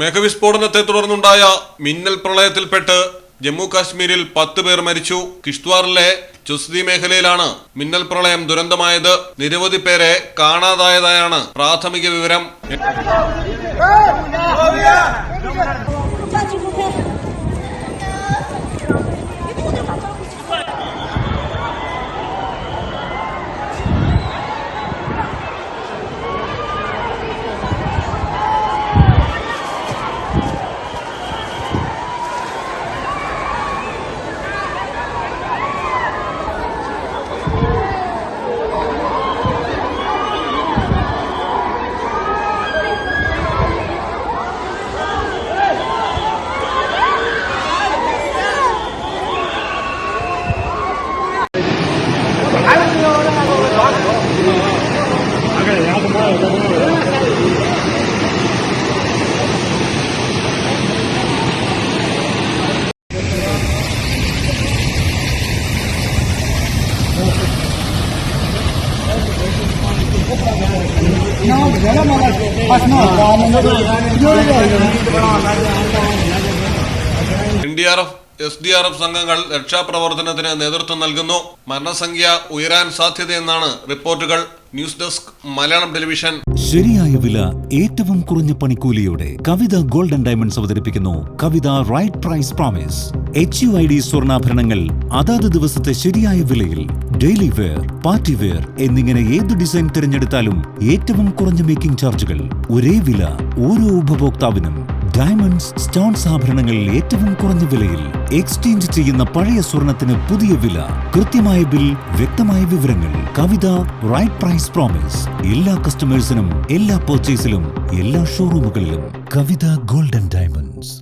മേഘവിസ്ഫോടനത്തെ തുടർന്നുണ്ടായ മിന്നൽ പ്രളയത്തിൽപ്പെട്ട് ജമ്മു കാശ്മീരിൽ 10 പേർ മരിച്ചു. കിഷ്ത്വാറിലെ ചുസ്തി മേഖലയിലാണ് മിന്നൽ പ്രളയം ദുരന്തമായത്. നിരവധി പേരെ കാണാതായതായാണ് പ്രാഥമിക വിവരം. NDRF, SDRF സംഘങ്ങൾ രക്ഷാപ്രവർത്തനത്തിന് നേതൃത്വം നൽകുന്നു. മരണസംഖ്യ ഉയരാൻ സാധ്യതയെന്നാണ് റിപ്പോർട്ടുകൾ. News desk, Malayalam television. ശരിയായ വില, ഏറ്റവും കുറഞ്ഞ പണിക്കൂലിയോടെ കവിത ഗോൾഡ് ആൻഡ് ഡയമണ്ട്സ് അവതരിപ്പിക്കുന്നു കവിത റൈറ്റ് പ്രൈസ് പ്രോമിസ്. HUID സ്വർണ്ണാഭരണങ്ങൾ അതാത് ദിവസത്തെ ശരിയായ വിലയിൽ ഡെയിലി വെയർ, പാർട്ടി വെയർ എന്നിങ്ങനെ ഏത് ഡിസൈൻ തിരഞ്ഞെടുത്താലും ഏറ്റവും കുറഞ്ഞ മേക്കിംഗ് ചാർജുകൾ, ഒരേ വില ഓരോ ഉപഭോക്താവിനും. ഡയമണ്ട്സ്, സ്റ്റോൺസ് ആഭരണങ്ങൾ ഏറ്റവും കുറഞ്ഞ വിലയിൽ. എക്സ്ചേഞ്ച് ചെയ്യുന്ന പഴയ സ്വർണത്തിന് പുതിയ വില. കൃത്യമായ ബിൽ, വ്യക്തമായ വിവരങ്ങൾ. കവിത റൈറ്റ് പ്രൈസ് പ്രോമിസ്. എല്ലാ കസ്റ്റമേഴ്സിനും, എല്ലാ പർച്ചേസിലും, എല്ലാ ഷോറൂമുകളിലും. കവിത ഗോൾഡ് ആൻഡ് ഡയമണ്ട്സ്.